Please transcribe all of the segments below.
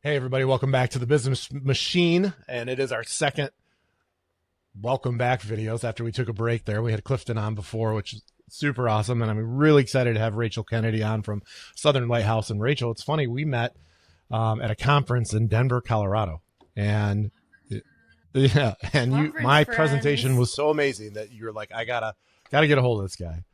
Hey, everybody, welcome back to the Business Machine. And it is our second welcome back videos after we took a break there. We had Clifton on before, which is super awesome. And I'm really excited to have Rachel Kennedy on from Southern Lighthouse. And Rachel, it's funny, we met at a conference in Denver, Colorado. And yeah, and Conference my presentation friends. was so amazing that you're like, I gotta get a hold of this guy.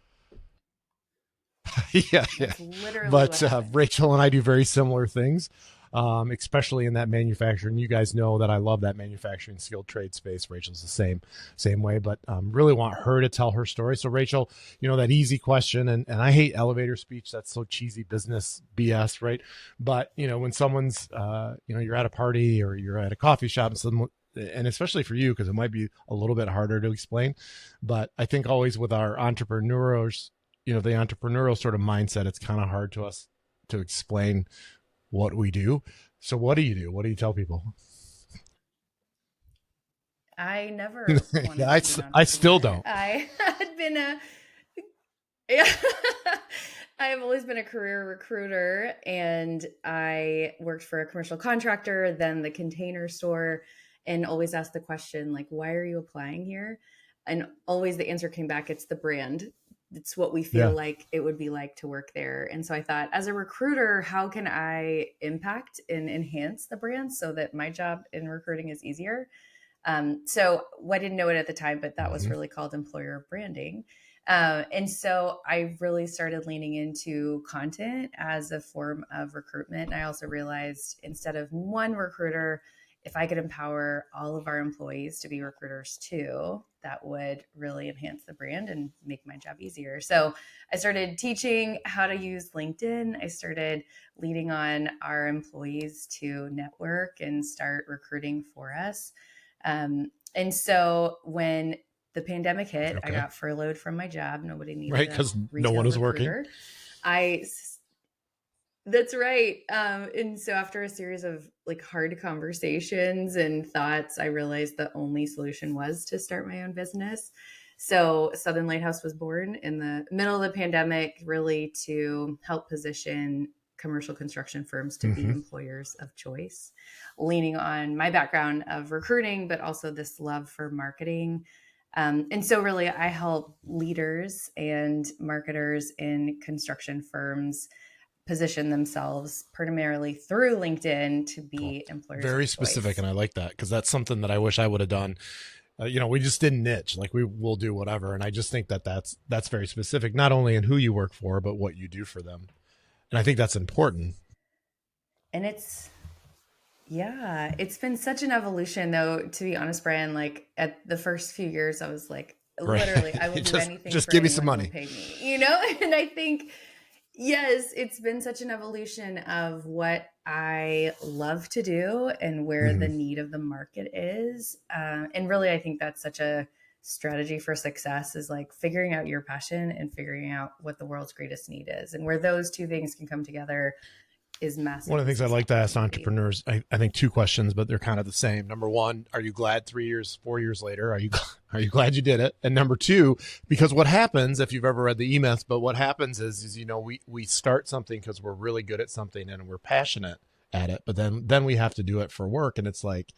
Yeah, yeah. That's literally what But happened. Rachel and I do very similar things, especially in that manufacturing. You guys know that I love that manufacturing skilled trade space. Rachel's the same way, but really want her to tell her story. So Rachel, that easy question, and I hate elevator speech. That's so cheesy business BS, right? But when someone's, you're at a party or you're at a coffee shop and someone, and especially for you, because it might be a little bit harder to explain. But I think always with our entrepreneurs, the entrepreneurial sort of mindset, it's kind of hard to us to explain what we do. So what do you do? What do you tell people? I never Yeah, wanted to be an I still entrepreneur. don't. I had been a yeah. I have always been a career recruiter, and I worked for a commercial contractor, then the container store, and always asked the question like, why are you applying here? And always the answer came back, it's the brand. It's what we feel Yeah. like it would be like to work there. And so I thought, as a recruiter, how can I impact and enhance the brand so that my job in recruiting is easier? So I didn't know it at the time, but that was Mm-hmm. really called employer branding. And so I really started leaning into content as a form of recruitment. And I also realized instead of one recruiter, if I could empower all of our employees to be recruiters too, that would really enhance the brand and make my job easier. So I started teaching how to use LinkedIn. I started leading on our employees to network and start recruiting for us. And so when the pandemic hit, I Okay. got furloughed from my job. Nobody needed Right. a Because no one retail is working. recruiter. I that's right. And so after a series of like hard conversations and thoughts, I realized the only solution was to start my own business. So Southern Lighthouse was born in the middle of the pandemic, really to help position commercial construction firms to be Mm-hmm. employers of choice, leaning on my background of recruiting, but also this love for marketing. And so, really, I help leaders and marketers in construction firms position themselves primarily through LinkedIn to Cool. be employers Very of specific, choice. and I like that because that's something that I wish I would have done. We just didn't niche. Like we will do whatever, and I just think that that's very specific, not only in who you work for, but what you do for them. And I think that's important. And it's been such an evolution though, to be honest, Brian. Like at the first few years, I was like, Right. literally, I will do anything just for give me some anyone who will money. pay me, you know? And I think, yes, it's been such an evolution of what I love to do and where the Mm-hmm. need of the market is. And really, I think that's such a strategy for success is like figuring out your passion and figuring out what the world's greatest need is. And where those two things can come together is One of the massively things I like to ask successful. entrepreneurs, I think two questions, but they're kind of the same. Number one, are you glad 3 years, 4 years later? Are you glad you did it? And number two, because what happens if you've ever read the E-Myth, but what happens is we start something because we're really good at something and we're passionate at it, but then we have to do it for work, and it's like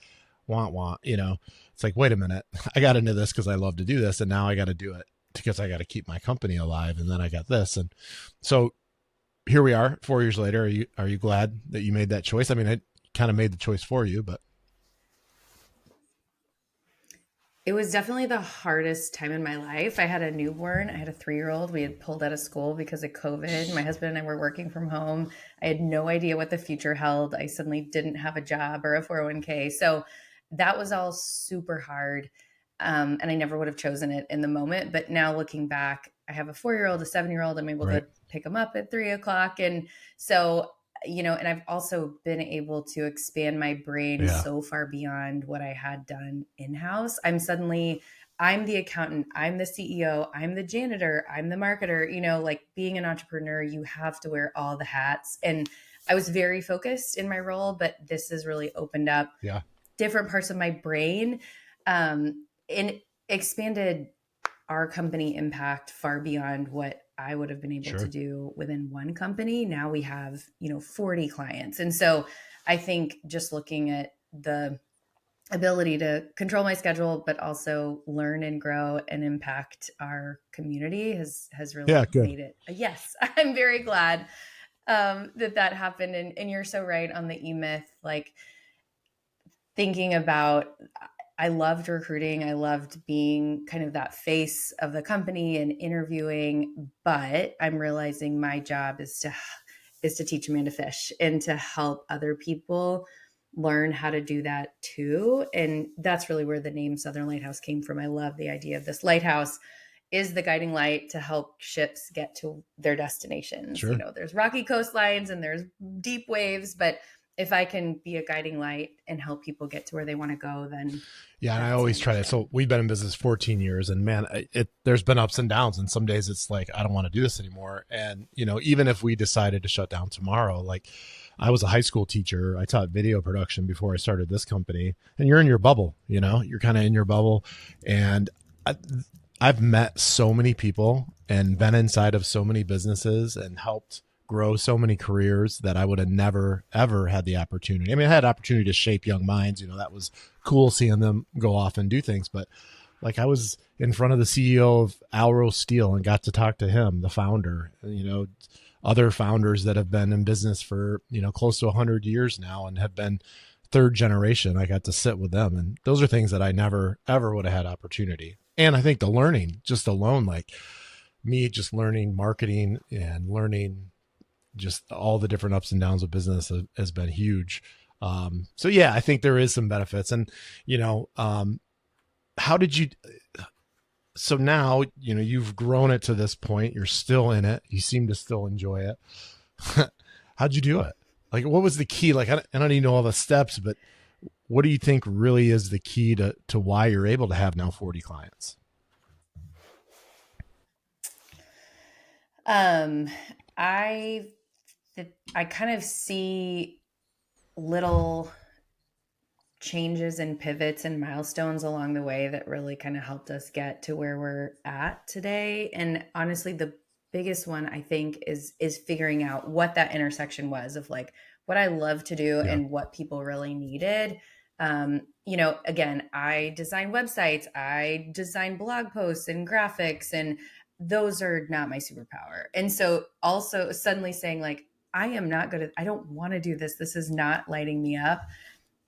want. It's like, wait a minute, I got into this because I love to do this, and now I got to do it because I got to keep my company alive, and then I got this, and so here we are 4 years later. Are you glad that you made that choice? I mean, I kind of made the choice for you, but It was definitely the hardest time in my life. I had a newborn. I had a 3 year old. We had pulled out of school because of COVID. My husband and I were working from home. I had no idea what the future held. I suddenly didn't have a job or a 401k. So that was all super hard. And I never would have chosen it in the moment. But now looking back, I have a 4 year old, a 7 year old. I'm able right. to pick them up at 3 o'clock. And so and I've also been able to expand my brain Yeah, so far beyond what I had done in house. I'm the accountant, I'm the CEO, I'm the janitor, I'm the marketer. Like being an entrepreneur, you have to wear all the hats. And I was very focused in my role, but this has really opened up yeah, different parts of my brain and expanded our company impact far beyond what I would have been able to sure. do within one company. Now we have, 40 clients. And so I think just looking at the ability to control my schedule, but also learn and grow and impact our community has Yeah, really good. made it a yes. I'm very glad that happened. And you're so right on the e-myth. Like thinking about, I loved recruiting. I loved being kind of that face of the company and interviewing, but I'm realizing my job is to teach Amanda fish and to help other people learn how to do that too. And that's really where the name Southern Lighthouse came from. I love the idea of this lighthouse is the guiding light to help ships get to their destinations. You Sure. know, there's rocky coastlines and there's deep waves, but if I can be a guiding light and help people get to where they want to go, then Yeah, and I that's my always try to. mission. So we've been in business 14 years, and man, there's been ups and downs, and some days it's like I don't want to do this anymore. And even if we decided to shut down tomorrow, like I was a high school teacher, I taught video production before I started this company, and you're in your bubble. You're kind of in your bubble, and I, I've met so many people and been inside of so many businesses and helped grow so many careers that I would have never ever had the opportunity. I mean, I had opportunity to shape young minds. That was cool seeing them go off and do things. But like I was in front of the CEO of Alro Steel and got to talk to him, the founder. Other founders that have been in business for close to 100 years now and have been third generation. I got to sit with them, and those are things that I never ever would have had opportunity. And I think the learning just alone, like me just learning marketing and learning just all the different ups and downs of business has been huge. So yeah, I think there is some benefits. And how did you? So now you've grown it to this point. You're still in it. You seem to still enjoy it. How'd you do it? Like, what was the key? Like, I don't even know all the steps, but what do you think really is the key to why you're able to have now 40 clients? Um, I I kind of see little changes and pivots and milestones along the way that really kind of helped us get to where we're at today. And honestly, the biggest one I think is figuring out what that intersection was of like what I love to do Yeah. and what people really needed. Again, I design websites, I design blog posts and graphics, and those are not my superpower. And so also suddenly saying like, I am not good at, I don't want to do this. This is not lighting me up.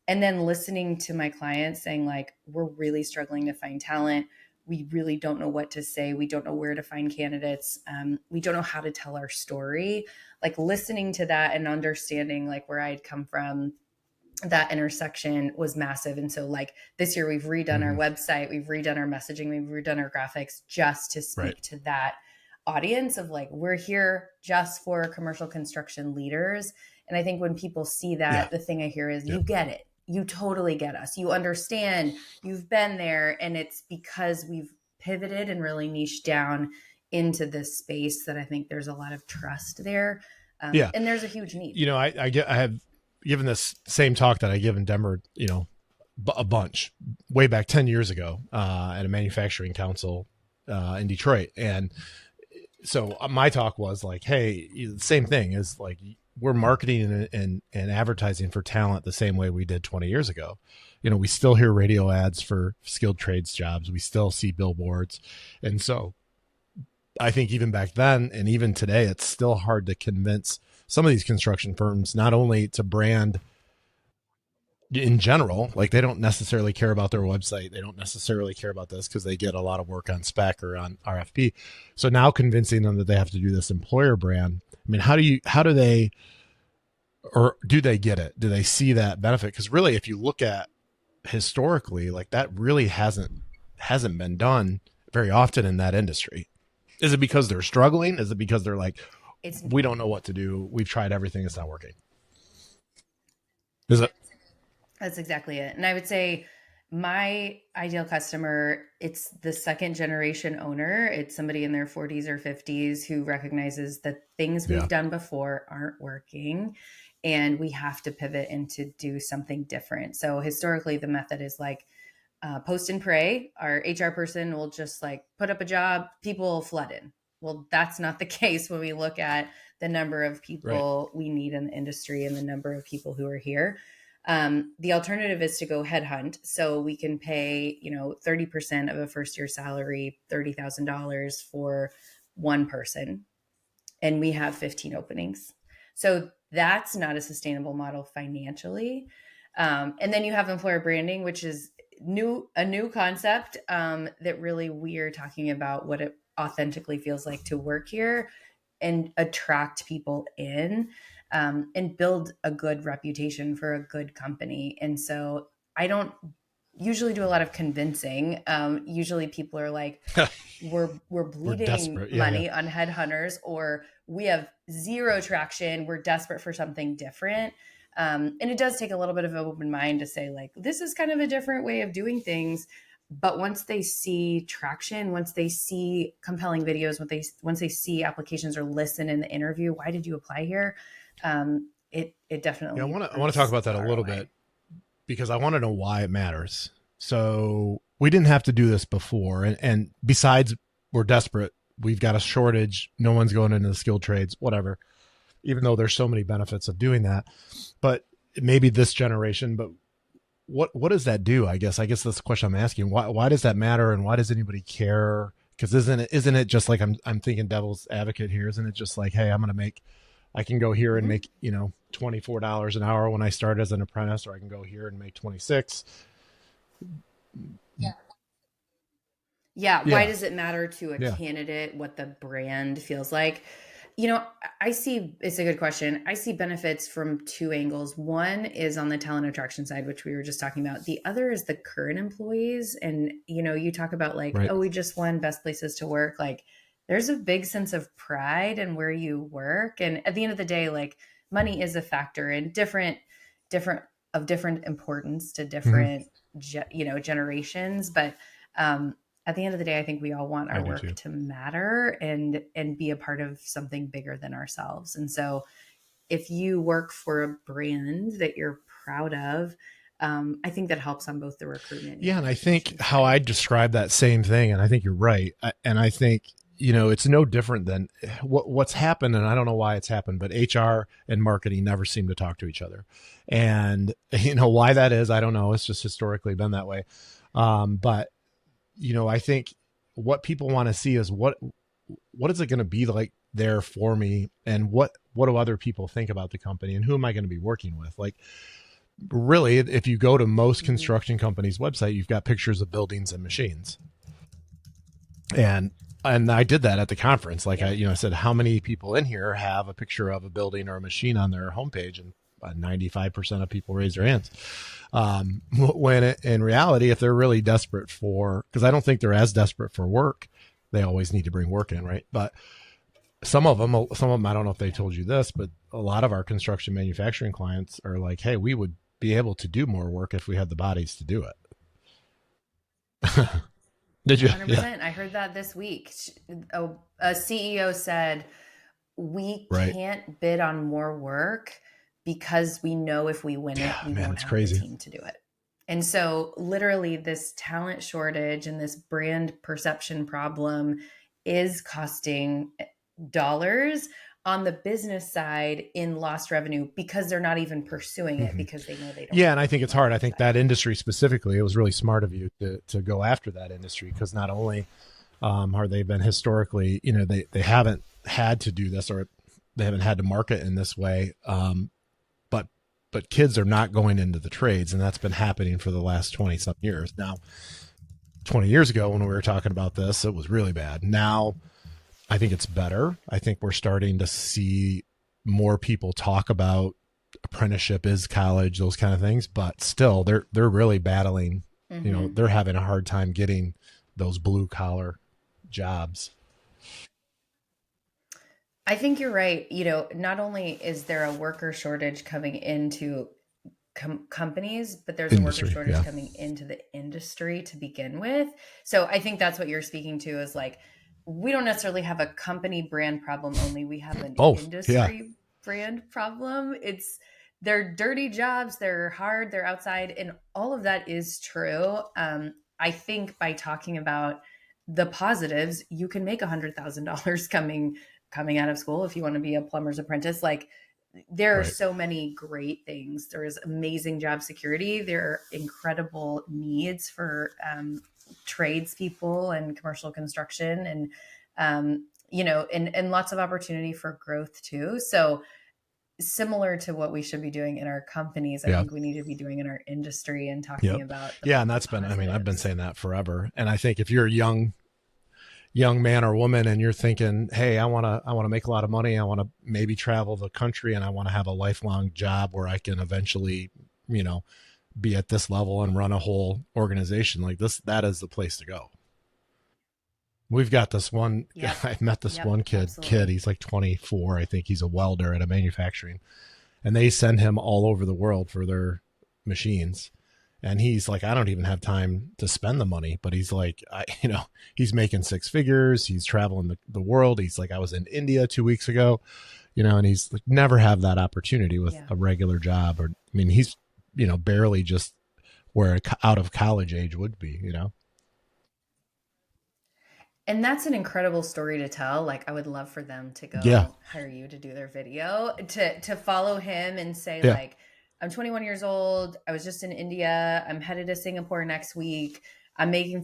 And then listening to my clients saying like, we're really struggling to find talent. We really don't know what to say. We don't know where to find candidates. We don't know how to tell our story. Like listening to that and understanding like where I'd come from, that intersection was massive. And so like this year we've redone our Mm-hmm. website, we've redone our messaging, we've redone our graphics just to Right. speak to that audience of like, we're here just for commercial construction leaders. And I think when people see Yeah. that, the thing I hear is Yeah. you get it. You totally get us. You understand, you've been there. And it's because we've pivoted and really niched down into this space that I think there's a lot of trust there. Yeah. And there's a huge need. I have given this same talk that I give in Denver, a bunch way back 10 years ago at a manufacturing council in Detroit. And so my talk was like, hey, the same thing is like we're marketing and advertising for talent the same way we did 20 years ago. We still hear radio ads for skilled trades jobs. We still see billboards. And so I think even back then and even today, it's still hard to convince some of these construction firms not only to brand in general, like they don't necessarily care about their website. They don't necessarily care about this because they get a lot of work on spec or on RFP. So now convincing them that they have to do this employer brand. I mean, how do they, or do they get it? Do they see that benefit? Because really, if you look at historically, like that really hasn't been done very often in that industry. Is it because they're struggling? Is it because they're like, It's we don't know what to do. We've tried everything. It's not working. Is it? That's exactly it. And I would say my ideal customer, it's the second generation owner. It's somebody in their 40s or 50s who recognizes that things Yeah. we've done before aren't working and we have to pivot and to do something different. So historically, the method is like post and pray. Our HR person will just like put up a job, people flood in. Well, that's not the case when we look at the number of Right. people we need in the industry and the number of people who are here. The alternative is to go headhunt. So we can pay, 30% of a first year salary, $30,000 for one person, and we have 15 openings. So that's not a sustainable model financially. And then you have employer branding, which is a new concept that really we are talking about what it authentically feels like to work here and attract people in, and build a good reputation for a good company. And so I don't usually do a lot of convincing. Usually people are like, we're We're bleeding desperate. Yeah, yeah. money on headhunters, or we have zero traction, we're desperate for something different. And it does take a little bit of an open mind to say, like, this is kind of a different way of doing things. But once they see traction, once they see compelling videos, once they see applications or listen in the interview, why did you apply here? It Yeah, definitely I want to talk proves about the that a little bit ROI. because I want to know why it matters. So we didn't have to do this before, and besides, we're desperate. We've got a shortage. No one's going into the skilled trades, whatever. Even though there's so many benefits of doing that, but maybe this generation. But what does that do? I guess that's the question I'm asking. Why does that matter, and why does anybody care? Because isn't it just like I'm thinking devil's advocate here? Isn't it just like, hey, I can go here and Mm-hmm. make $24 an hour when I start as an apprentice, or I can go here and make 26. Yeah, why Yeah, does it matter to a yeah, candidate what the brand feels like? You know, I see it's a good question. I see benefits from two angles. One is on the talent attraction side, which we were just talking about. The other is the current employees. And, you talk about like, right. oh, we just won best places to work. Like, there's a big sense of pride in where you work. And at the end of the day, like, money is a factor in different different importance to Mm-hmm. different, generations. But, um, at the end of the day, I think we all want I our do work too. to matter and be a part of something bigger than ourselves. And so if you work for a brand that you're proud of, I think that helps on both the recruitment Yeah, and and the I think retention how I side. describe that same thing, and I think you're right. And I think it's no different than what's happened, and I don't know why it's happened, but HR and marketing never seem to talk to each other, and why that is, I don't know. It's just historically been that way. But I think what people want to see is what is it going to be like there for me, and what do other people think about the company, and who am I going to be working with? Like, really, if you go to most Mm-hmm. construction companies' website, you've got pictures of buildings and machines. And I did that at the conference. Like, Yep. I said, how many people in here have a picture of a building or a machine on their homepage? And 95% of people raise their hands. When in reality, if they're really desperate because I don't think they're as desperate for work, they always need to bring work in, right? But some of them, I don't know if they Yeah. told you this, but a lot of our construction manufacturing clients are like, hey, we would be able to do more work if we had the bodies to do it. Did you? Yeah. 100%. I heard that this week. A CEO said, we Right. can't bid on more work because we know if we win it, Yeah, we man, won't it's have the crazy. team to do it. And so, literally, this talent shortage and this brand perception problem is costing dollars on the business side in lost revenue because they're not even pursuing it Hmm. because they know they don't Yeah, have and I the think team it's on the hard. I other think side. that industry specifically, it was really smart of you to go after that industry because not only are they been historically, they haven't had to do this or they haven't had to market in this way, but kids are not going into the trades, and that's been happening for the last 20 some years. Now, 20 years ago when we were talking about this, it was really bad. Now, I think it's better. I think we're starting to see more people talk about apprenticeship is college, those kind of things, but still they're really battling, Mm-hmm. they're having a hard time getting those blue collar jobs. I think you're right. Not only is there a worker shortage coming into companies, but there's a worker Industry, shortage yeah. coming into the industry to begin with. So I think that's what you're speaking to is like, we don't necessarily have a company brand problem only. We have an Both, yeah. industry brand problem. They're dirty jobs, they're hard, they're outside, and all of that is true. I think by talking about the positives, you can make $100,000 coming coming out of school, if you want to be a plumber's apprentice, like there are Right. so many great things. There is amazing job security. There are incredible needs for tradespeople and commercial construction, and and lots of opportunity for growth too. So similar to what we should be doing in our companies, I Yeah. think we need to be doing in our industry and talking Yep. about Yeah. And the that's been, I mean, I've been positives. saying that forever. And I think if you're a young man or woman and you're thinking, hey, I want to make a lot of money, I want to maybe travel the country, and I want to have a lifelong job where I can eventually, you know, be at this level and run a whole organization like this, that is the place to go. We've got this one Yep. I met this Yep. one kid, Absolutely. he's like 24, I think. He's a welder at a manufacturing, and they send him all over the world for their machines. And he's like, I don't even have time to spend the money, but he's like, he's making six figures. He's traveling the world. He's like, I was in India 2 weeks ago, and he's like, never have that opportunity with Yeah. a regular job. Or, I mean, he's, barely just where out of college age would be. And that's an incredible story to tell. Like I would love for them to Yeah. go hire you to do their video, to follow him and say Yeah. like, I'm 21 years old. I was just in India. I'm headed to Singapore next week. I'm making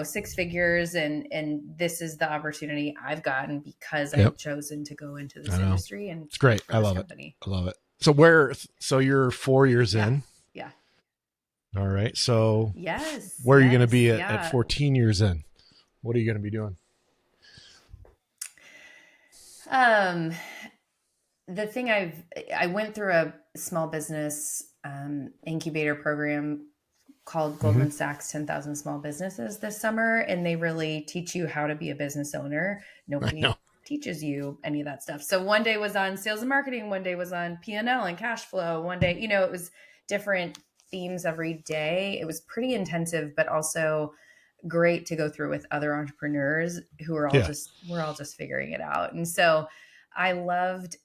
six figures, and this is the opportunity I've gotten because Yep. I've chosen to go into I this know. industry and It's great. for I this love it. company. I love it. So you're 4 years Yeah. in. Yeah. All right. So Yes. where are you going to Yes. be at Yeah. 14 years in? What are you going to be doing? Um, I went through a small business incubator program called Mm-hmm. Goldman Sachs 10,000 Small Businesses this summer, and they really teach you how to be a business owner. I know. Nobody teaches you any of that stuff. So one day was on sales and marketing, one day was on P&L and L and cash flow, one day, it was different themes every day. It was pretty intensive, but also great to go through with other entrepreneurs who are all Yeah. just we're all just figuring it out. And so I loved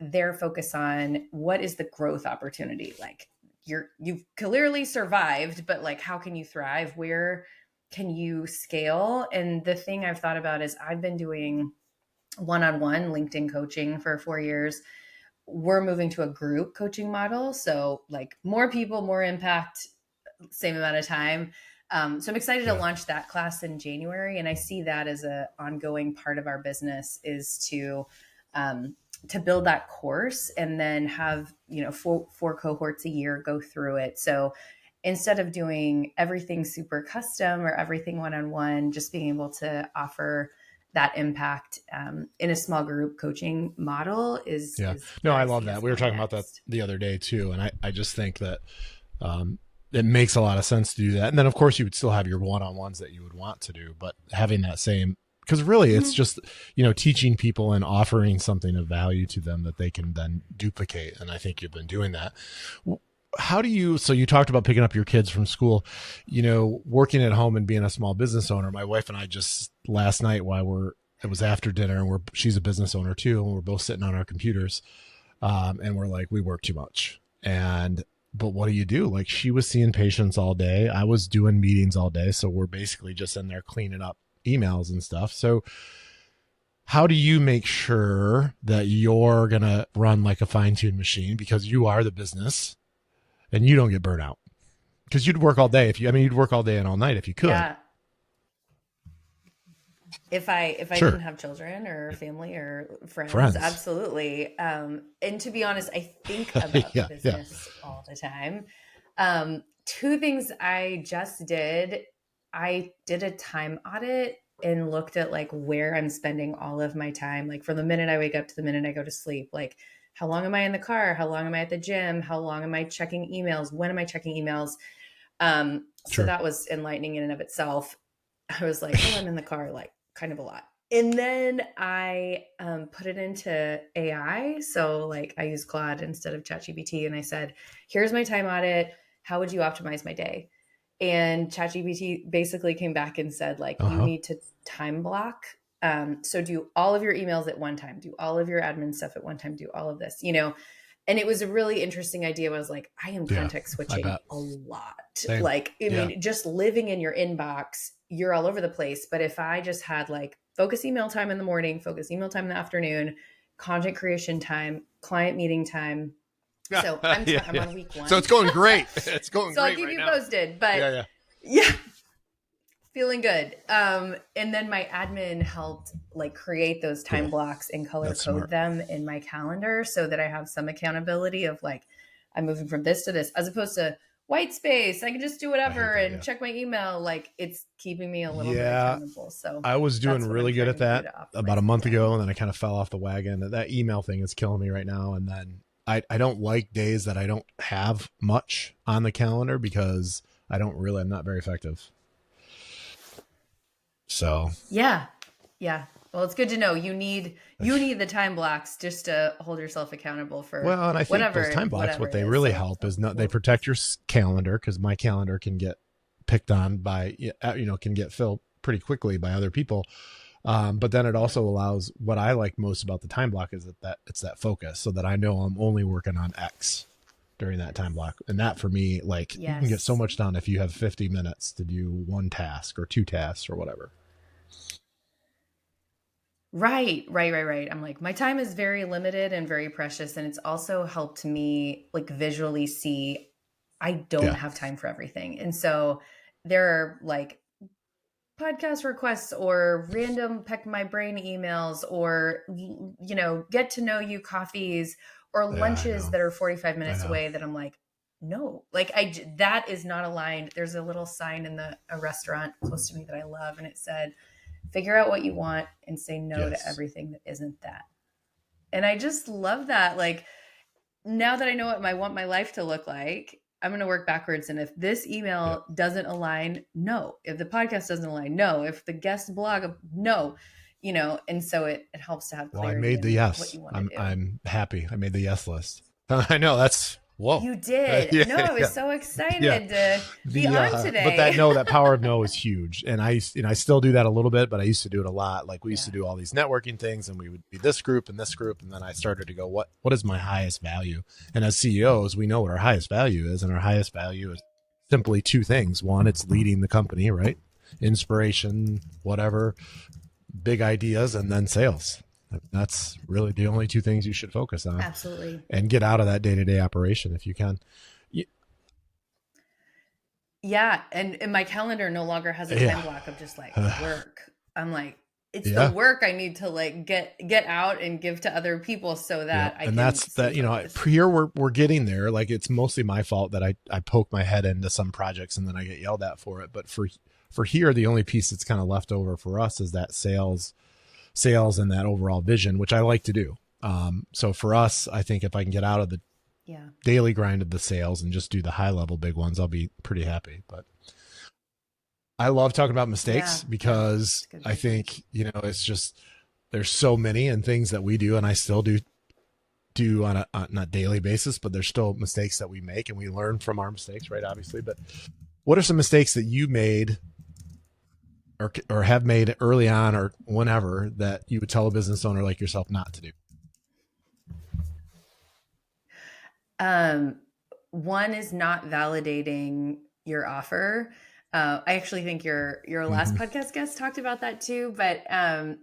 their focus on what is the growth opportunity. Like you've clearly survived, but like how can you thrive? Where can you scale? And the thing I've thought about is I've been doing one-on-one LinkedIn coaching for 4 years. We're moving to a group coaching model. So like more people, more impact, same amount of time. So I'm excited to Yeah. launch that class in January, and I see that as a ongoing part of our business is um, to build that course and then have four cohorts a year go through it. So instead of doing everything super custom or everything one on one, just being able to offer that impact in a small group coaching model is Yeah. is No, where I I love see that. us We were going talking about that next. the other day too. And I just think that um, it makes a lot of sense to do that. And then, of course, you would still have your one-on-ones that you would want to do, but having that same, because really it's Mm-hmm. just, teaching people and offering something of value to them that they can then duplicate. And I think you've been doing that. How do you, so you talked about picking up your kids from school, working at home and being a small business owner. My wife and I just last night it was after dinner, and she's a business owner too. And we're both sitting on our computers. And we're like, we work too much. But what do you do? Like, she was seeing patients all day. I was doing meetings all day. So we're basically just in there cleaning up emails and stuff. So how do you make sure that you're going to run like a fine tuned machine, because you are the business, and you don't get burnt out? Because you'd work all day you'd work all day and all night if you could. Yeah. If I didn't Sure. have children or family or friends, Friends. absolutely. And to be honest, I think about the Yeah. Yeah. business all the time. Two things I just did. I did a time audit and looked at like where I'm spending all of my time, like from the minute I wake up to the minute I go to sleep. Like how long am I in the car? How long am I at the gym? How long am I checking emails? When am I checking emails? So Sure. that was enlightening in and of itself. I was like, oh, I'm in the car like kind of a lot. And then I put it into AI. So like I use Claude instead of ChatGPT, and I said, here's my time audit. How would you optimize my day? And ChatGPT basically came back and said, like, Uh you huh. need to time block. So do all of your emails at one time, do all of your admin stuff at one time, do all of this, and it was a really interesting idea. I was like, I am Yeah. context I switching bet. a lot. Same. Like, I Yeah. mean, just living in your inbox, you're all over the place. But if I just had like focus email time in the morning, focus email time in the afternoon, content creation time, client meeting time. Yeah, So yeah, I'm yeah. on week So one. it's going great. It's going So I'll great keep right you now. posted. But Yeah, yeah. yeah, feeling good. And then my admin helped like create those time Cool. blocks and color That's code smart. them in my calendar so that I have some accountability of like, I'm moving from this to this, as opposed to white space. I can just do I hate whatever that. and Yeah. check my email. Like it's keeping me a little bit Yeah. accountable. So I was doing that's what I'm really good trying at to do that to about optimize a my month time. ago, and then I kind of fell off the wagon. That email thing is killing me right now. And then I don't like days that I don't have much on the calendar because I'm not very effective. So, Yeah. Yeah. Well, it's good to know you need the time blocks just to hold yourself accountable for well, and I think those time blocks, whatever what it they is. really So, help so is not, they we'll protect your calendar because my calendar can get picked on by, can get filled pretty quickly by other people. But then it also allows what I like most about the time block is that it's that focus so that I know I'm only working on X during that time block. And that for me, like you can get so yes. much done if you have 50 minutes to do one task or two tasks or whatever. Right. I'm like, my time is very limited and very precious. And it's also helped me like visually see I don't Yeah. have time for everything. And so there are like podcast requests or random peck my brain emails or, get to know you coffees or Yeah, I lunches know. that are 45 I minutes know. away that I'm like, no, like that is not aligned. There's a little sign in a restaurant close to me that I love. And it said, figure out what you want and say no to Yes. everything that isn't that. And I just love that. Like now that I know what I want my life to look like, I'm going to work backwards. And if this Yeah. email doesn't align, no. If the podcast doesn't align, no. If the guest blog, no. And so it helps to have Well, I clarity made the in what yes. you want to do. I'm happy. I made the yes list. I know that's whoa. You did. Yeah, No, I yeah. was so Yeah. excited to be The on but that today. no, that power of no is huge. And I still do that a little bit, but I used to do it a lot. Like we used to Yeah. do all these networking things and we would be this group and this group. And then I started to go, what is my highest value? And as CEOs, we know what our highest value is. And our highest value is simply two things. One, it's leading the company, right? Inspiration, whatever, big ideas, and then sales. That's really the only two things you should focus on Absolutely. and get out of that day-to-day operation if you can. Yeah, and my calendar no longer has a time Yeah. block of just like work. I'm like, it's the Yeah. work I need to like get out and give to other people so Yep. that I And can that's stay that, focused. here we're getting there. Like it's mostly my fault that I poke my head into some projects and then I get yelled at for it. But for here, the only piece that's kind of left over for us is that sales and that overall vision, which I like to do. So for us, I think if I can get out of the Yeah. daily grind of the sales and just do the high level big ones, I'll be pretty happy. But I love talking about Yeah. mistakes Yeah. It's because good I vision. think, it's just, there's so many and things that we do and I still do on a not daily basis, but there's still mistakes that we make and we learn from our mistakes, right? Obviously. But what are some mistakes that you made or have made early on or whenever that you would tell a business owner like yourself not to do? Um, one is not validating your offer. I actually think your last Mm-hmm. podcast guest talked about that too. But I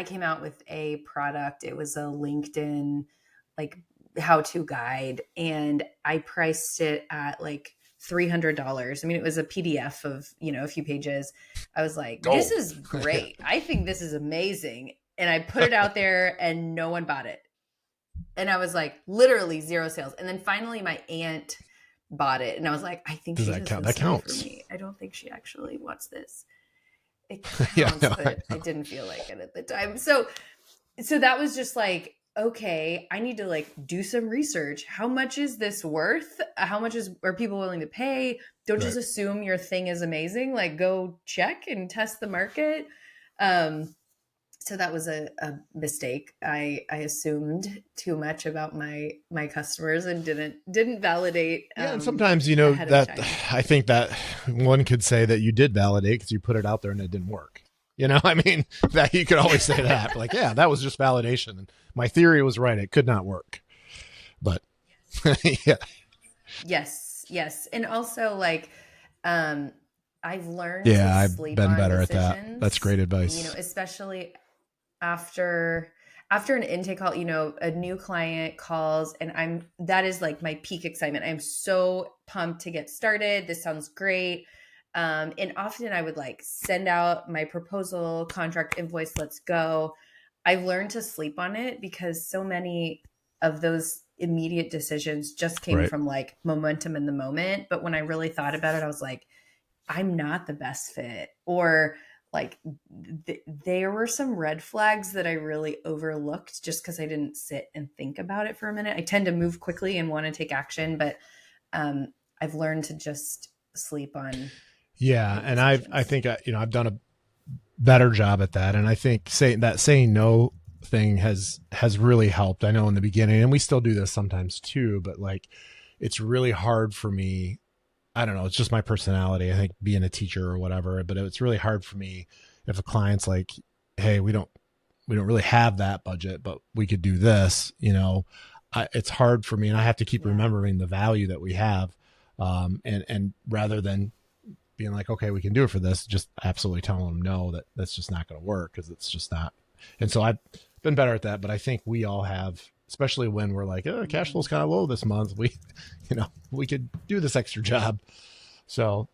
came out with a product. It was a LinkedIn like how to guide, and I priced it at like $300. I mean, it was a PDF of a few pages. I was like, this Gold. is great. I think this is amazing, and I put it out there, and no one bought it. And I was like, literally zero sales. And then finally, my aunt bought it, and I was like, I think Does she that has count? this That study for counts. me. I don't think she actually wants this. It Yeah, counts, no, I but I know. didn't feel like it at the time. So that was just like, okay, I need to like do some research. How much is this worth? How much are people willing to pay? Don't just Right. assume your thing is amazing. Like go check and test the market. So that was a mistake. I assumed too much about my customers and didn't validate Yeah, and sometimes ahead of that time. I think that one could say that you did validate because you put it out there and it didn't work. I mean, that you could always say that, like, yeah, that was just validation. My theory was right; it could not work. But yeah, Yes, and also like, um, I've learned to Yeah, I've sleep been on better at that. That's decisions, great you know, advice. especially after an intake call, you know, a new client calls and I'm that is like my peak excitement. I'm so pumped to get started. This sounds great. And often I would like send out my proposal, contract, invoice, let's go. I've learned to sleep on it because so many of those immediate decisions just came Right. from like momentum in the moment. But when I really thought about it, I was like, I'm not the best fit. Or like there were some red flags that I really overlooked just because I didn't sit and think about it for a minute. I tend to move quickly and want to take action, but I've learned to just sleep on Yeah, big and I decisions. think I've done a better job at that, and I think saying no thing has really helped. I know in the beginning, and we still do this sometimes too, but like it's really hard for me. I don't know, it's just my personality. I think being a teacher or whatever, but it's really hard for me if a client's like, "Hey, we don't really have that budget, but we could do this," it's hard for me, and I have to keep Yeah. remembering the value that we have, and rather than being like, okay, we can do it for this, just absolutely telling them no, that that's just not going to work because it's just not. And so I've been better at that, but I think we all have, especially when we're like, oh, cash flow's Mm-hmm. kind of low this month. We could do this extra job. So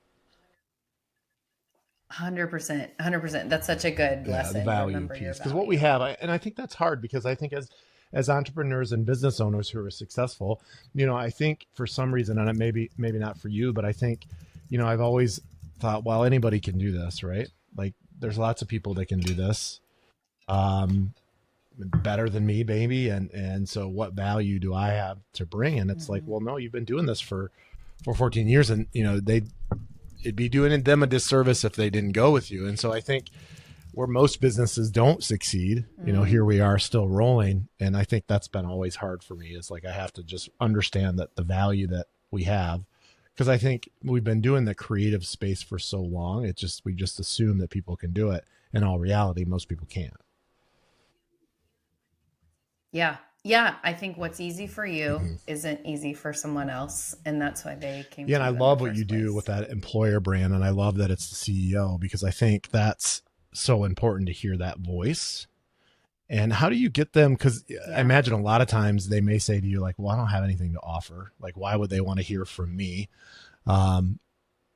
100%. 100%. That's such a good yeah, the lesson. value Remember your piece, because what we value. have, and I think that's hard because I think as entrepreneurs and business owners who are successful, I think for some reason, and maybe not for you, but I think, I've always thought, well, anybody can do this, right? Like there's lots of people that can do this, um, better than me, maybe, and so what value do I have to bring? And it's like, Mm-hmm. well, no, you've been doing this for 14 years, and it'd be doing them a disservice if they didn't go with you. And so I think where most businesses don't succeed, here Mm. we are still rolling. And I think that's been always hard for me. It's like I have to just understand that the value that we have, because I think we've been doing the creative space for so long. We just assume that people can do it. In all reality, most people can't. Yeah. Yeah. I think what's easy for you Mm-hmm. isn't easy for someone else. And that's why they came Yeah, to and I you in the love what you first do with place. that employer brand, and I love that it's the CEO because I think that's so important to hear that voice. And how do you get them? Because I Yeah. imagine a lot of times they may say to you, like, well, I don't have anything to offer. Like, why would they want to hear from me? Um,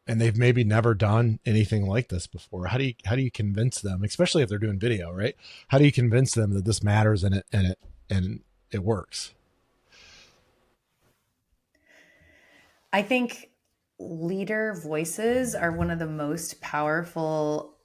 and they've maybe never done anything like this before. How do you convince them, especially if they're doing video, right? How do you convince them that this matters and it works? I think leader voices are one of the most powerful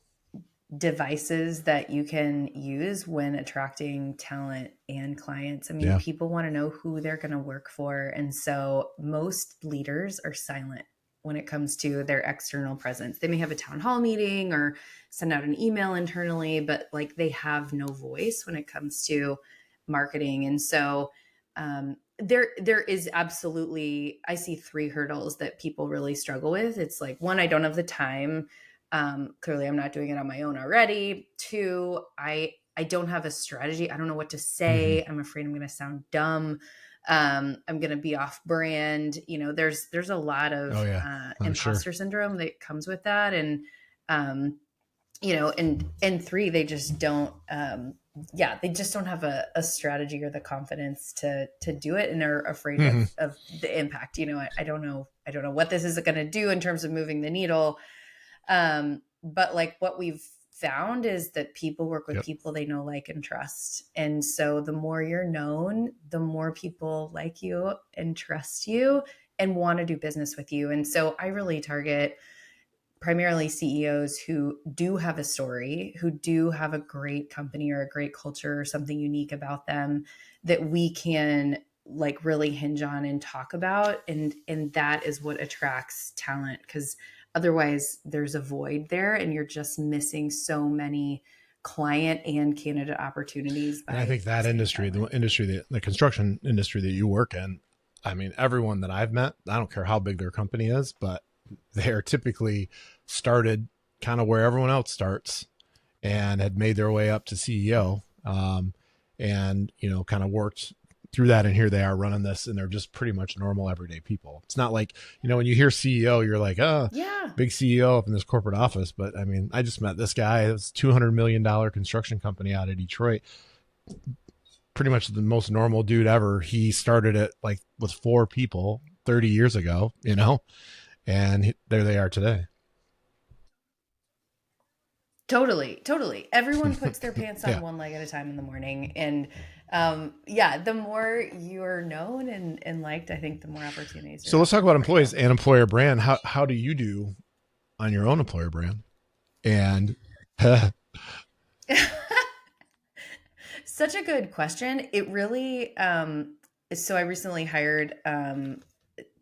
devices that you can use when attracting talent and clients. I mean, Yeah. people want to know who they're going to work for. And so most leaders are silent when it comes to their external presence. They may have a town hall meeting or send out an email internally, but like they have no voice when it comes to marketing. And so there is absolutely, I see three hurdles that people really struggle with. It's like, one, I don't have the time. Clearly I'm not doing it on my own already. Two, I don't have a strategy. I don't know what to Mm-hmm. say. I'm afraid I'm going to sound dumb. I'm going to be off brand. You know, there's a lot Oh of yeah, I'm sure. imposter syndrome that comes with that. And you know, and three, they just don't yeah, they just don't have a strategy or the confidence to do it, and are afraid Mm-hmm. of the impact. You know, I don't know what this is going to do in terms of moving the needle. But like what we've found is that people work with Yep. people they know, like, and trust. And so the more you're known, the more people like you and trust you and want to do business with you. And so I really target primarily CEOs who do have a story, who do have a great company or a great culture or something unique about them that we can like really hinge on and talk about. And that is what attracts talent, because otherwise there's a void there and you're just missing so many client and candidate opportunities And I by think that staying industry, silent. the construction industry that you work in, I mean, everyone that I've met, I don't care how big their company is, but they're typically started kind of where everyone else starts and had made their way up to CEO, and kind of worked through that, and here they are running this, and they're just pretty much normal everyday people. It's not like, when you hear CEO, you're like, oh, Yeah, big CEO up in this corporate office. But I mean, I just met this guy. It was $200 million construction company out of Detroit. Pretty much the most normal dude ever. He started it like with 4 people 30 years ago, and there they are today. totally, totally. Everyone puts their pants on Yeah. one leg at a time in the morning, and yeah, the more you're known and liked, I think the more opportunities there So let's talk are about for you. employees and employer brand. How do you do on your own employer brand? And Such a good question. It really, so I recently hired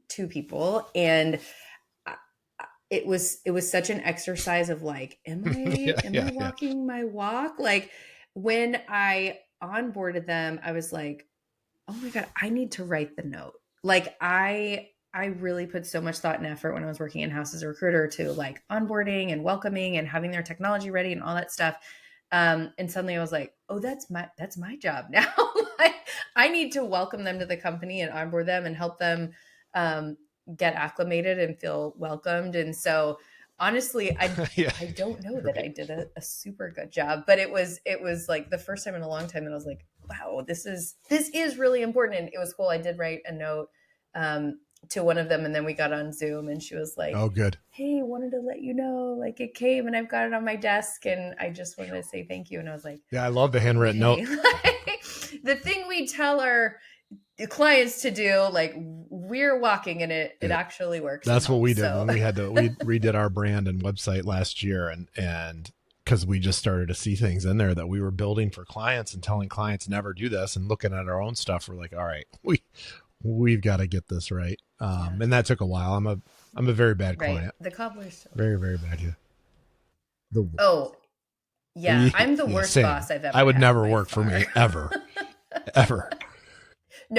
two people, and it was such an exercise of like, am yeah, I am yeah, I yeah. walking my walk? Like when I onboarded them, I was like, oh my god, I need to write the note. Like I really put so much thought and effort when I was working in house as a recruiter to like onboarding and welcoming and having their technology ready and all that stuff. And suddenly I was like, oh, that's my job now. Like, I need to welcome them to the company and onboard them and help them um, get acclimated and feel welcomed. And so honestly, I Yeah, I don't know that right. I did a super good job, but it was like the first time in a long time that I was like, wow, this is really important. And it was cool. I did write a note to one of them, and then we got on Zoom, and she was like, Oh, good. hey, wanted to let you know, like it came and I've got it on my desk, and I just wanted to say thank you. And I was like, Yeah, I love the handwritten note. okay. Like, the thing we tell our clients to do, like we're walking in it Yeah. actually works and That's what we helps. did So when we redid our brand and website last year, and because we just started to see things in there that we were building for clients and telling clients never do this, and looking at our own stuff, we're like, all right, we've got to get this right. yeah, And that took a while. I'm a very bad right, client, the cobbler's children. very very bad. Yeah. The Oh yeah, I'm the yeah, worst same. boss I've I ever would had never by work for far. me ever, ever.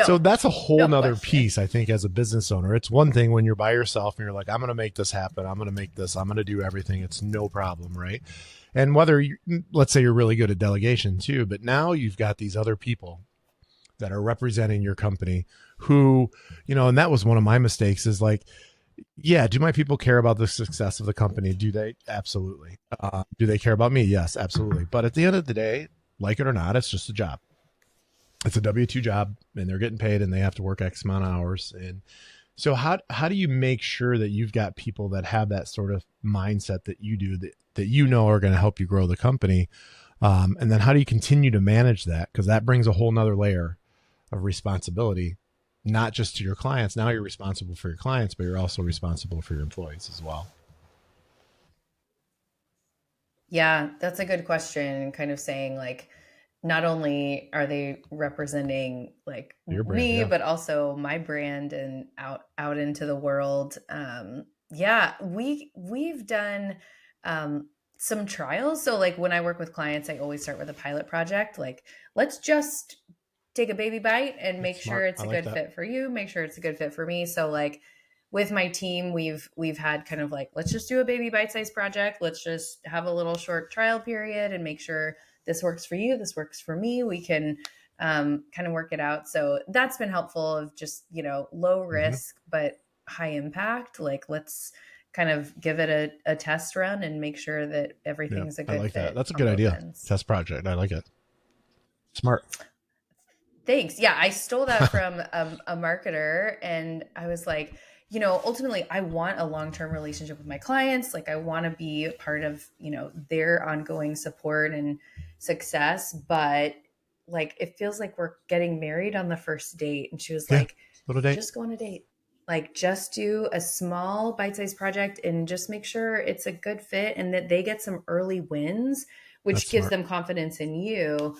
So No, that's a whole no nother question. piece, I think, as a business owner. It's one thing when you're by yourself and you're like, I'm going to make this happen. I'm going to make this. I'm going to do everything. It's no problem, right? And whether you, let's say you're really good at delegation too, but now you've got these other people that are representing your company who, and that was one of my mistakes is like, yeah, do my people care about the success of the company? Do they? Absolutely. Do they care about me? Yes, absolutely. But at the end of the day, like it or not, it's just a job. It's a W-2 job, and they're getting paid, and they have to work X amount of hours. And so how do you make sure that you've got people that have that sort of mindset that you do, that are going to help you grow the company? And then how do you continue to manage that? Because that brings a whole nother layer of responsibility, not just to your clients. Now you're responsible for your clients, but you're also responsible for your employees as well. Yeah, that's a good question. And kind of saying like, not only are they representing like Your brand, me, yeah. but also my brand and out into the world. Yeah, we've done some trials. So like when I work with clients, I always start with a pilot project. Like, let's just take a baby bite and That's make sure smart. it's I a like good that. fit for you, make sure it's a good fit for me. So like with my team, we've had kind of like, let's just do a baby bite size project. Let's just have a little short trial period and make sure this works for you, this works for me. We can kind of work it out. So that's been helpful of just, low Mm-hmm. risk but high impact. Like, let's kind of give it a test run and make sure that Yeah, everything's a I good like that. fit That's a on good both idea. ends. Test project. I like it. Smart. Thanks. Yeah, I stole that from a marketer, and I was like, ultimately, I want a long-term relationship with my clients. Like, I want to be part of, their ongoing support and success. But like, it feels like we're getting married on the first date. And she was Yeah. like, Little date. just go on a date. Like, just do a small bite-sized project and just make sure it's a good fit and that they get some early wins, That's which gives smart. them confidence in you.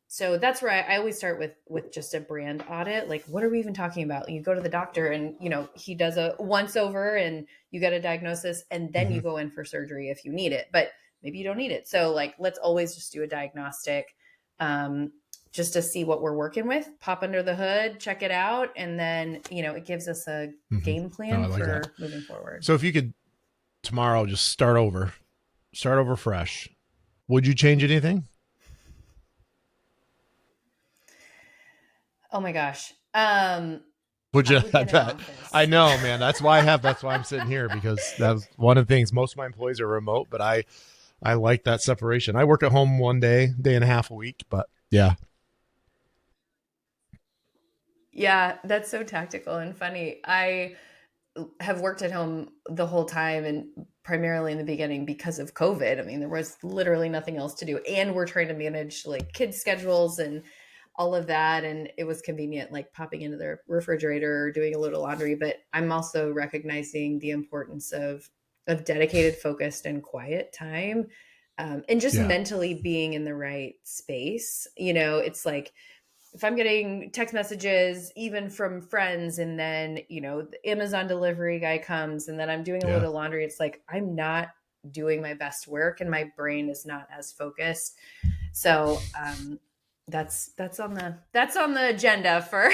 So that's where I always start with just a brand audit. Like, what are we even talking about? You go to the doctor, and he does a once over, and you get a diagnosis, and then Mm-hmm. you go in for surgery if you need it. But maybe you don't need it. So like, let's always just do a diagnostic, um, just to see what we're working with. Pop under the hood, check it out, and then it gives us a Mm-hmm. game No, I plan like that. for moving forward. So if you could tomorrow just start over fresh, would you change anything? Oh my gosh. Would I you? would I get an bet. I office. know, man. That's why I'm sitting here, because that was one of the things. Most of my employees are remote, but I like that separation. I work at home one day and a half a week, but yeah, Yeah, that's so tactical and funny. I have worked at home the whole time and primarily in the beginning because of COVID. I mean, there was literally nothing else to do. And we're trying to manage like kids' schedules and all of that. And it was convenient, like popping into the refrigerator or doing a little laundry. But I'm also recognizing the importance of dedicated, focused, and quiet time. And just yeah, mentally being in the right space. You know, it's like if I'm getting text messages, even from friends, and then, the Amazon delivery guy comes and then I'm doing a yeah. little laundry, it's like I'm not doing my best work and my brain is not as focused. So that's on the agenda for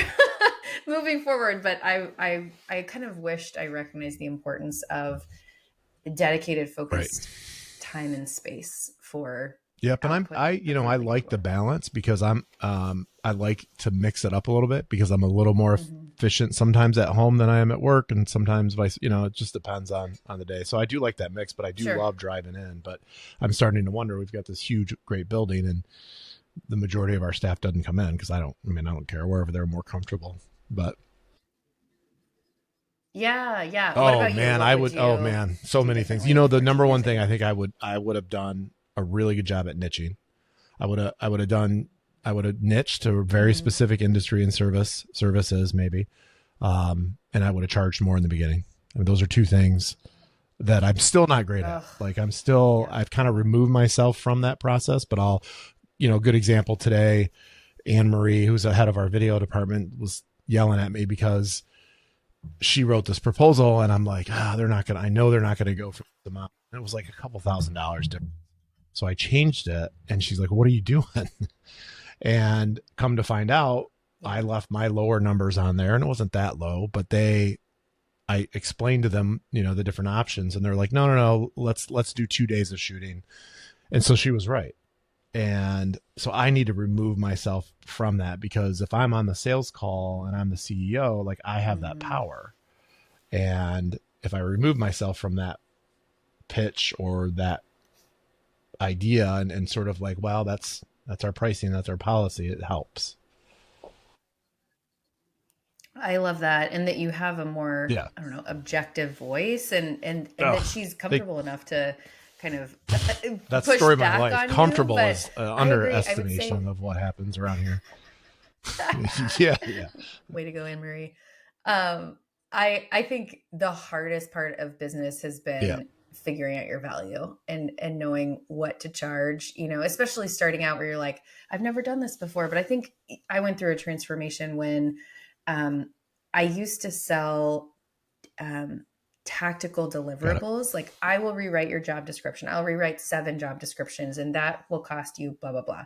moving forward. But I kind of wished I recognized the importance of dedicated, Right. focused time and space for Yep, and output I for the like the people. balance because I like to mix it up a little bit because I'm a little more Hmm. efficient sometimes at home than I am at work, and sometimes vice, it just depends on the day. So I do like that mix, but I do Sure. love driving in. But I'm starting to wonder, we've got this huge great building, and the majority of our staff doesn't come in because I don't care, wherever they're more comfortable. But Yeah, yeah. What oh about you? man, What I would would. Oh you man, so do many things. differently The for number one thing transitioning? I think I would have done a really good job at niching. I would have done I would have niched to a very Mm-hmm. specific industry and services maybe, and I would have charged more in the beginning. I mean, those are two things that I'm still not great at. Ugh. Like Yeah. I've kind of removed myself from that process, but good example today. Anne Marie, who's the head of our video department, was yelling at me because she wrote this proposal, and I'm like, they're not gonna. I know they're not gonna go for the amount. And it was like a couple $1,000s different. So I changed it, and she's like, "What are you doing?" And come to find out, I Yeah. left my lower numbers on there, and it wasn't that low, but I explained to them, the different options, and they're like, "No, no, no, let's do 2 days of shooting." And so she was right. And so I need to remove myself from that, because if I'm on the sales call and I'm the CEO, like, I have that Mm-hmm. power. And if I remove myself from that pitch or that idea, and sort of like, well, that's our pricing, that's our policy, it helps. I love that, and that you have a more, Yeah. I don't know, objective voice, and that Oh, she's they comfortable enough to kind of that's the push story of my back life. on you. Comfortable But is an I agree. I would say, underestimation of what happens around here. Yeah, yeah, way to go, Anne Marie. Um, I think the hardest part of business has yeah, been figuring out your value and knowing what to charge. Especially starting out where you're like, I've never done this before. But I think I went through a transformation when um, I used to sell um, tactical got it. deliverables. Like, I will rewrite your job description. I'll rewrite 7 job descriptions, and that will cost you blah blah blah.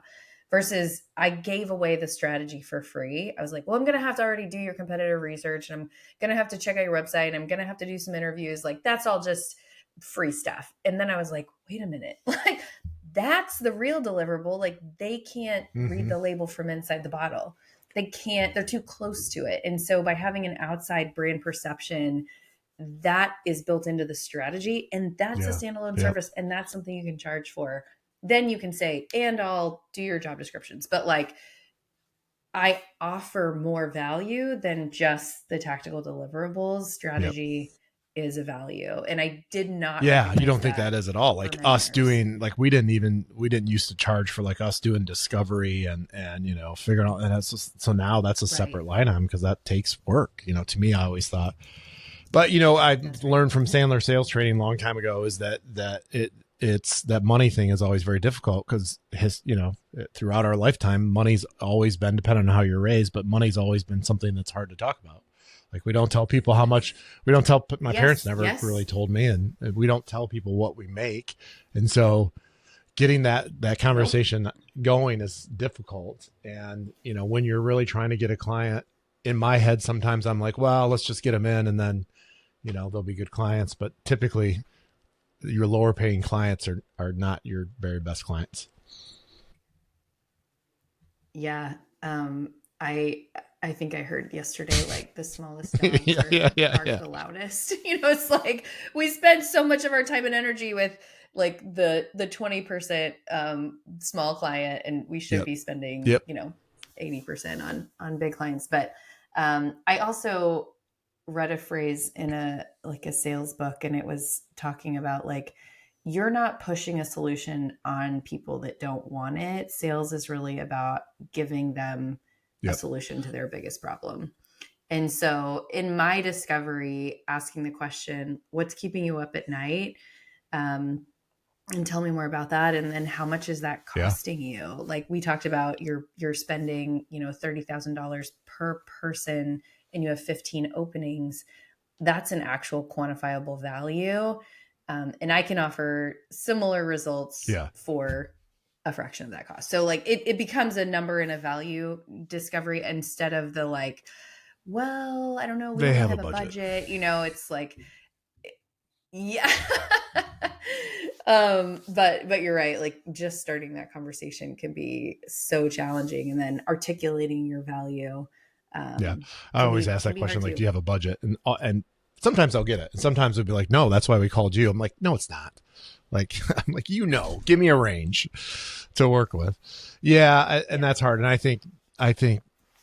Versus, I gave away the strategy for free. I was like, well, I'm going to have to already do your competitive research, and I'm going to have to check out your website, and I'm going to have to do some interviews. Like, that's all just free stuff. And then I was like, wait a minute, like, that's the real deliverable. Like, they can't read Mm-hmm. the label from inside the bottle. They can't, they're too close to it. And so by having an outside brand perception, that is built into the strategy, and that's a Yeah, standalone yeah, service, and that's something you can charge for. Then you can say, and I'll do your job descriptions. But like, I offer more value than just the tactical deliverables. yeah. Strategy is a value, and I did not Yeah, you recognize don't think that that is at all. for Like many us years. doing, like, we didn't used to charge for, like, us doing discovery and figuring out, and that's just, so now that's a Right. separate line item because that takes work. To me, I always thought. But I That's right. learned from Sandler sales training a long time ago is it's that money thing is always very difficult because throughout our lifetime, money's always been dependent on how you're raised, but money's always been something that's hard to talk about. Like, we don't tell people how much. We don't tell. My parents Yes. never really Yes. told me, and we don't tell people what we make. And so getting that Nope. conversation going is difficult. And when you're really trying to get a client, in my head sometimes I'm like, well, let's just get them in, and then they'll be good clients. But typically your lower paying clients are not your very best clients. Yeah. I I think I heard yesterday, like the smallest dogs Yeah, yeah, yeah, bark yeah. the loudest. It's like we spend so much of our time and energy with like the 20% small client, and we should Yep. be spending, Yep. 80% on big clients. But I also read a phrase in a sales book, and it was talking about like you're not pushing a solution on people that don't want it. Sales is really about giving them a Yep. solution to their biggest problem. And so, in my discovery, asking the question, what's keeping you up at night? Um, and tell me more about that. And then how much is that Yeah. costing you? Like we talked about, you're spending, $30,000 per person, and you have 15 openings. That's an actual quantifiable value. And I can offer similar results Yeah. for a fraction of that cost. So like it becomes a number and a value discovery instead of the like, well, I don't know, we They don't really have a have a budget. budget. It's like, yeah. But you're right. Like just starting that conversation can be so challenging, and then articulating your value Yeah. I can always be ask can that be hard question, like, too. do you have a budget? And sometimes I'll get it. And sometimes they'll be like, no, that's why we called you. I'm like, no, it's not. Like, I'm like, give me a range to work with. Yeah. And Yeah. that's hard. And I think,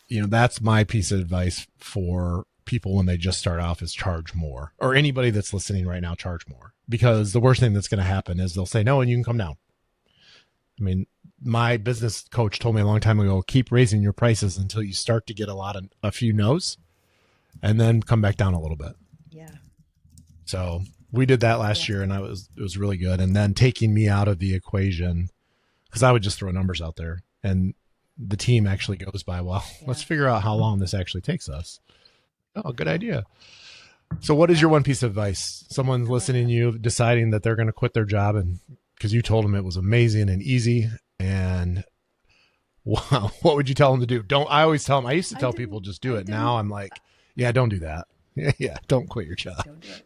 that's my piece of advice for people when they just start off is charge more, or anybody that's listening right now, charge more, because the worst thing that's going to happen is they'll say no, and you can come down. I mean, my business coach told me a long time ago, keep raising your prices until you start to get a few no's, and then come back down a little bit. Yeah. So we did that last Yeah. year, and it was really good. And then taking me out of the equation, because I would just throw numbers out there, and the team actually goes by, well, let's Yeah. figure out how long this actually takes us. Oh, good idea. So what is Yeah. your one piece of advice? Someone's I love listening that. to you, deciding that they're going to quit their job, and because you told them it was amazing and easy, and wow, what would you tell them to do? Don't I always tell them, I used to I tell people didn't. just do I it. Now didn't. I'm like, yeah, don't do that. Yeah, don't quit your job. Don't do it.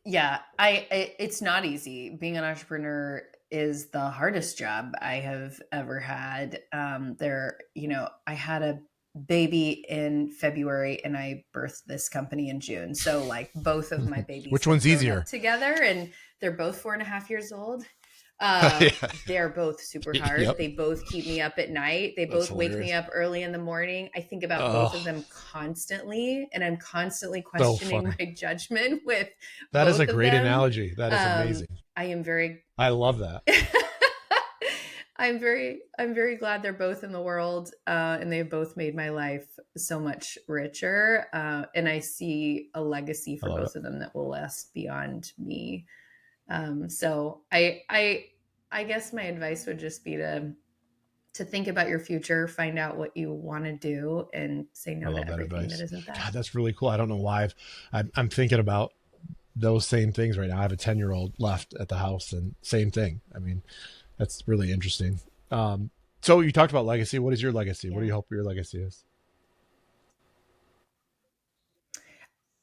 Yeah, it's not easy. Being an entrepreneur is the hardest job I have ever had. I had a baby in February, and I birthed this company in June. So like both of my babies Which have one's grown up easier? together, and they're both 4.5 years old. Yeah. They're both super hard. Yep. They both keep me up at night. They That's both wake me hilarious. up early in the morning. I think about both of Oh, them constantly, and I'm constantly so questioning funny. my judgment with That is a both of great them. analogy. That is amazing. I am very I love that. I'm very glad they're both in the world, and they've both made my life so much richer. And I see a legacy I for love it. both of them that will last beyond me. So I guess my advice would just be to think about your future, find out what you want to do, and say I no love to that everything that advice. isn't that. God, that's really cool. I don't know why I'm thinking about those same things right now. I have a 10-year-old left at the house, and same thing. I mean, that's really interesting. So you talked about legacy. What is your legacy? What do Yeah. you hope your legacy is?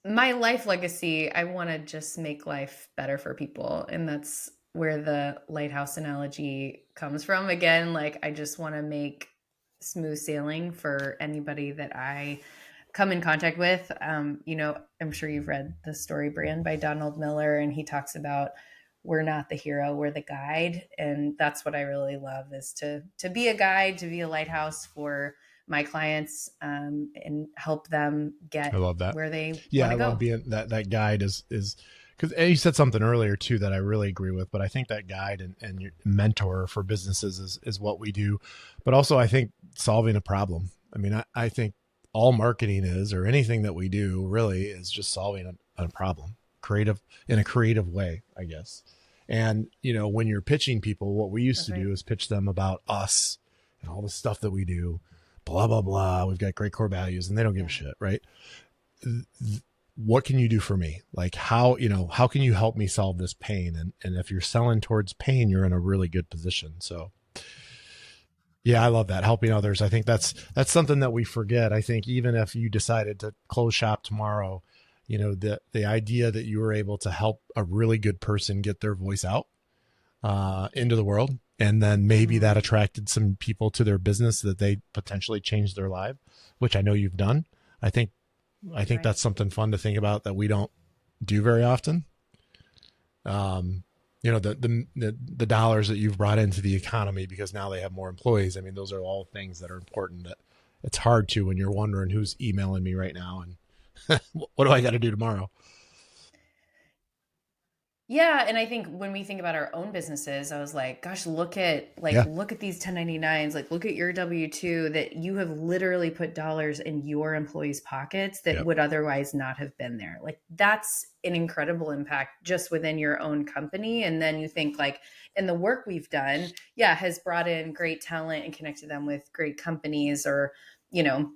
My life legacy, I want to just make life better for people. And that's where the lighthouse analogy comes from. Again, like I just want to make smooth sailing for anybody that I come in contact with. I'm sure you've read the story Brand by Donald Miller, and he talks about we're not the hero, we're the guide. And that's what I really love, is to be a guide, to be a lighthouse for my clients, and help them I get love that. where they Yeah, want I to love go. being that guide is because you said something earlier too that I really agree with. But I think that guide and your mentor for businesses is what we do. But also, I think solving a problem. I mean, I think all marketing is, or anything that we do really is just solving a problem, creative in a creative way, I guess. And when you're pitching people, what we used That's to right. do is pitch them about us and all the stuff that we do, blah blah blah. We've got great core values, and they don't give a Yeah. shit, right? What can you do for me? Like how can you help me solve this pain? And if you're selling towards pain, you're in a really good position. So yeah, I love that, helping others. I think that's something that we forget. I think even if you decided to close shop tomorrow, the idea that you were able to help a really good person get their voice out into the world, and then maybe that Mm, attracted some people to their business that they potentially changed their life, which I know you've done. I think I think right. that's something fun to think about that we don't do very often. Um, the dollars that you've brought into the economy because now they have more employees. I mean, those are all things that are important. That it's hard to when you're wondering who's emailing me right now and what do I got to do tomorrow. Yeah, and I think when we think about our own businesses, I was like, gosh, Yeah. look at these 1099s, like look at your W-2 that you have literally put dollars in your employees' pockets that Yep. would otherwise not have been there. Like that's an incredible impact just within your own company. And then you think like in the work we've done, yeah, has brought in great talent and connected them with great companies or, you know,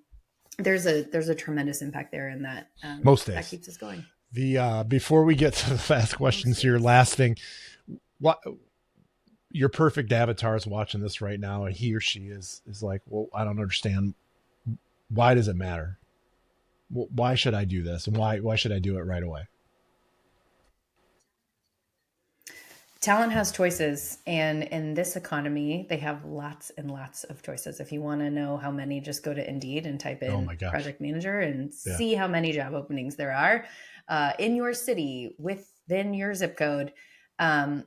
there's a tremendous impact there and that Most that days. keeps us going The before we get to the fast most questions here, days. last thing, what your perfect avatar is watching this right now, and he or she is like, well, I don't understand. Why does it matter? Why should I do this, and why should I do it right away? Talent has choices, and in this economy, they have lots and lots of choices. If you want to know how many, just go to Indeed and type Oh in my gosh. project manager and Yeah. see how many job openings there are in your city within your zip code. Um,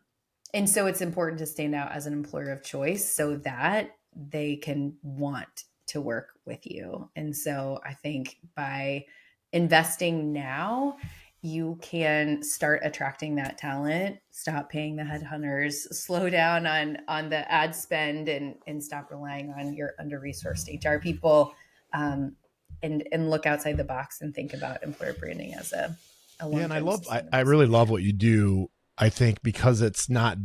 and so it's important to stand out as an employer of choice so that they can want to work with you. And so I think by investing now, you can start attracting that talent, stop paying the headhunters, slow down on the ad spend, and stop relying on your under resourced HR people, um, and look outside the box and think about employer branding as a Yeah, long and I term love I sustainable really love solution. what you do. I think because it's not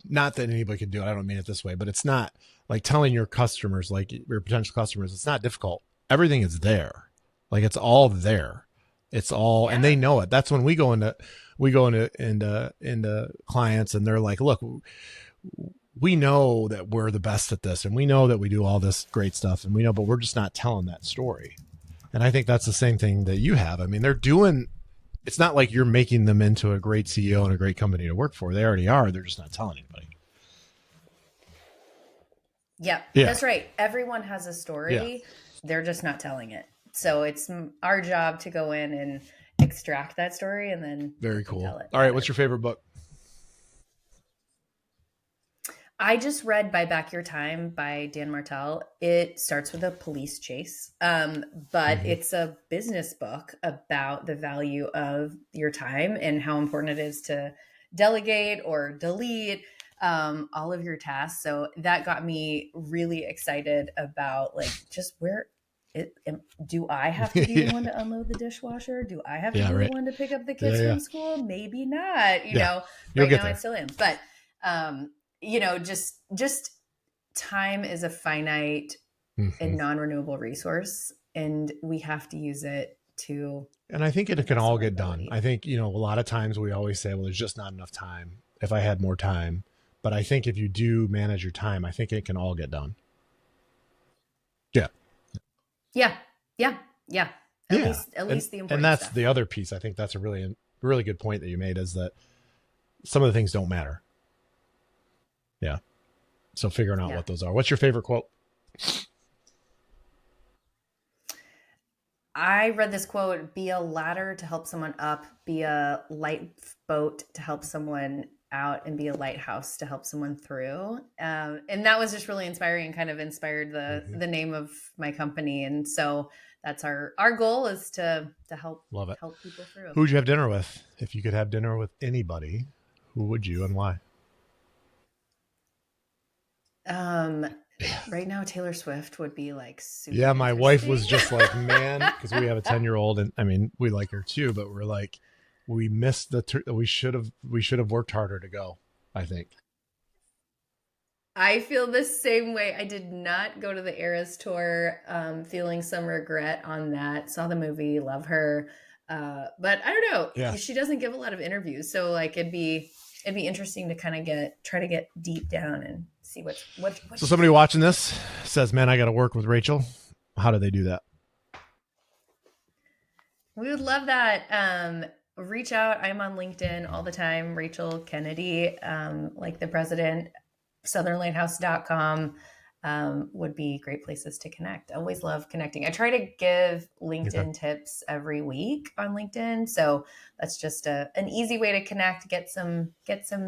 that anybody can do it. I don't mean it this way, but it's not like telling your customers, like your potential customers, it's not difficult. Everything is there. Like it's all there. It's all, and they Yeah. know it. That's when we go into clients and they're like, look, we know that we're the best at this and we know that we do all this great stuff and we know, but we're just not telling that story. And I think that's the same thing that you have. I mean, they're doing, it's not like you're making them into a great CEO and a great company to work for. They already are. They're just not telling anybody. Yeah, Yeah. that's right. Everyone has a Yeah. story. They're just not telling it. So it's our job to go in and extract that story and then they Very can cool. tell it All right. What's better. your favorite book? I just read Buy Back Your Time by Dan Martell. It starts with a police chase, but Mm-hmm. it's a business book about the value of your time and how important it is to delegate or delete all of your tasks. So that got me really excited about like just where do I have to be the Yeah. one to unload the dishwasher? Do I have to Yeah. be the Right. one to pick up the Yeah. kids Yeah. from school? Maybe not. You Yeah. know, You'll right get now I there. still am, but um, you know, just time is a finite Mm-hmm. and non-renewable resource, and we have to use it to And I think the it can best of all our get done. ability. I think, a lot of times we always say, well, there's just not enough time. If I had more time. But I think if you do manage your time, I think it can all get done. Yeah. Yeah, yeah, yeah. Yeah. At And least the and important that's stuff. the other piece. I think that's a really good point that you made is that some of the things don't matter. Yeah. So figuring out Yeah. what those are. What's your favorite quote? I read this quote: be a ladder to help someone up, be a lifeboat to help someone out, and be a lighthouse to help someone through. And that was just really inspiring and kind of inspired Mm-hmm. the name of my company. And so that's our goal is to Love it. help people through. Who would you have dinner with? If you could have dinner with anybody, who would you and why? Um, right now, Taylor Swift would be like Yeah, super my wife was interesting. just like, man, because we have a 10-year-old, and I mean, we like her too, but we're like, we missed we should have worked harder to go. I think. I feel the same way. I did not go to the Eras tour, feeling some regret on that. Saw the movie, love her, but I don't Yeah. know. She doesn't give a lot of interviews, so like it'd be interesting to kind of try to get deep down and see what So she's somebody like. watching this says, "Man, I got to work with Rachel." How do they do that? We would love that. Reach out. I'm on LinkedIn all the time. Rachel Kennedy, like the president. southernlighthouse.com would be great places to connect. I always love connecting. I try to give Okay. LinkedIn tips every week on LinkedIn. So that's just an easy way to connect, get some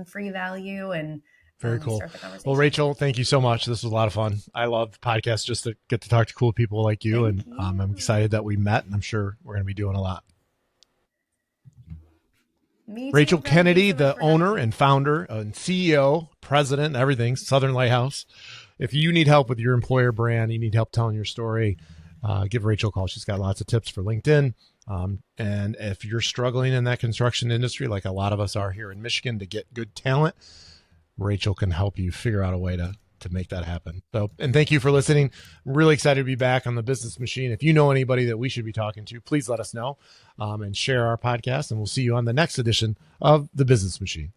free value and Very cool. start the Well, conversation. Rachel, thank you so much. This was a lot of fun. I love podcasts just to get to talk to cool people like you. Thank And I'm you. excited that we met, and I'm sure we're going to be doing a lot. Me too, Rachel Brent. Thanks Kennedy, so much the for having owner me. and founder and CEO, president, everything, Southern Lighthouse. If you need help with your employer brand, you need help telling your story, give Rachel a call. She's got lots of tips for LinkedIn. And if you're struggling in that construction industry, like a lot of us are here in Michigan, to get good talent, Rachel can help you figure out a way to make that happen. So, and thank you for listening. I'm really excited to be back on the Business Machine. If you know anybody that we should be talking to, please let us know and share our podcast. And we'll see you on the next edition of the Business Machine.